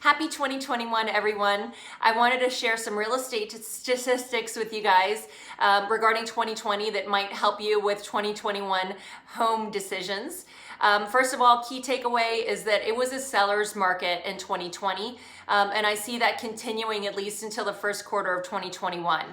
Happy 2021, everyone. I wanted to share some real estate statistics with you guys regarding 2020 that might help you with 2021 home decisions. First of all, key takeaway is that it was a seller's market in 2020, and I see that continuing at least until the first quarter of 2021.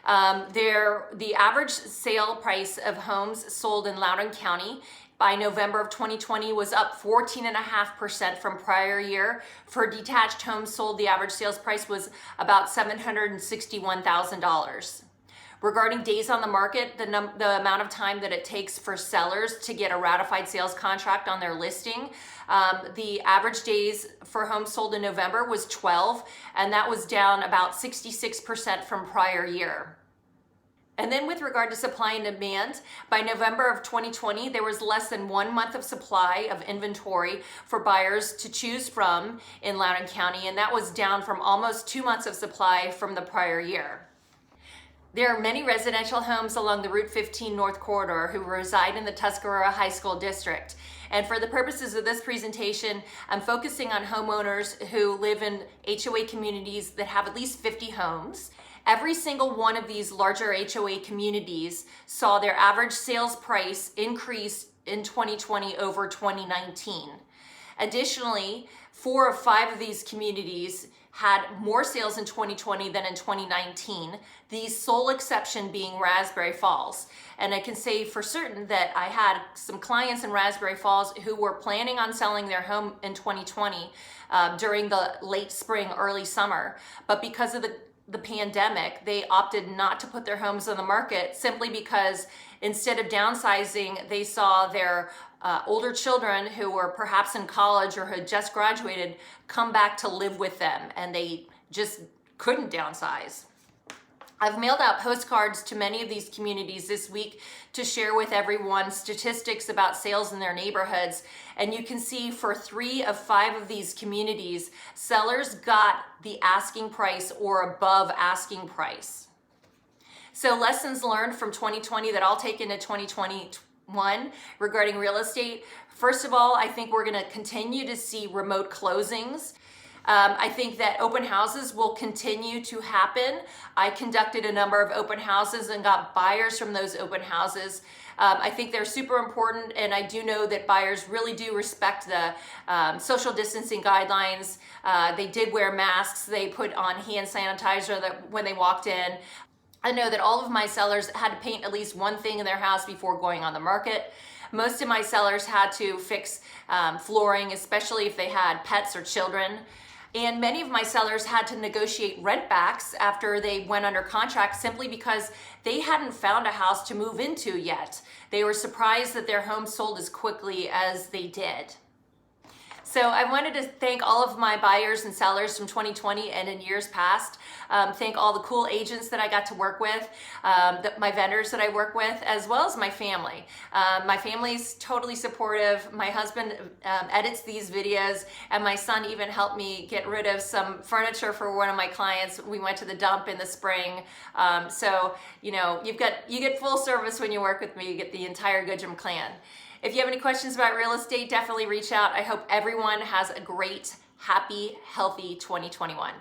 The average sale price of homes sold in Loudoun County by November of 2020 was up 14.5% from prior year. For detached homes sold, the average sales price was about $761,000. Regarding days on the market, the amount of time that it takes for sellers to get a ratified sales contract on their listing, the average days for homes sold in November was 12, and that was down about 66% from prior year. And then with regard to supply and demand, by November of 2020, there was less than 1 month of supply of inventory for buyers to choose from in Loudoun County, and that was down from almost 2 months of supply from the prior year. There are many residential homes along the Route 15 North Corridor who reside in the Tuscarora High School District. And for the purposes of this presentation, I'm focusing on homeowners who live in HOA communities that have at least 50 homes. Every single one of these larger HOA communities saw their average sales price increase in 2020 over 2019. Additionally, 4 of 5 of these communities had more sales in 2020 than in 2019, the sole exception being Raspberry Falls. And I can say for certain that I had some clients in Raspberry Falls who were planning on selling their home in 2020 during the late spring, early summer, but because of the pandemic, they opted not to put their homes on the market simply because instead of downsizing, they saw their older children who were perhaps in college or had just graduated come back to live with them, and they just couldn't downsize. I've mailed out postcards to many of these communities this week to share with everyone statistics about sales in their neighborhoods. And you can see for 3 of 5 of these communities, sellers got the asking price or above asking price. So lessons learned from 2020 that I'll take into 2021 regarding real estate. First of all, I think we're going to continue to see remote closings. I think that open houses will continue to happen. I conducted a number of open houses and got buyers from those open houses. I think they're super important, and I do know that buyers really do respect the social distancing guidelines. They did wear masks. They put on hand sanitizer when they walked in. I know that all of my sellers had to paint at least one thing in their house before going on the market. Most of my sellers had to fix flooring, especially if they had pets or children. And many of my sellers had to negotiate rent backs after they went under contract simply because they hadn't found a house to move into yet. They were surprised that their home sold as quickly as they did. So I wanted to thank all of my buyers and sellers from 2020 and in years past. Thank all the cool agents that I got to work with, my vendors that I work with, as well as my family. My family's totally supportive. My husband edits these videos, and my son even helped me get rid of some furniture for one of my clients. We went to the dump in the spring. So, you know, you get full service when you work with me. You get the entire Goodrum clan. If you have any questions about real estate, definitely reach out. I hope everyone has a great, happy, healthy 2021.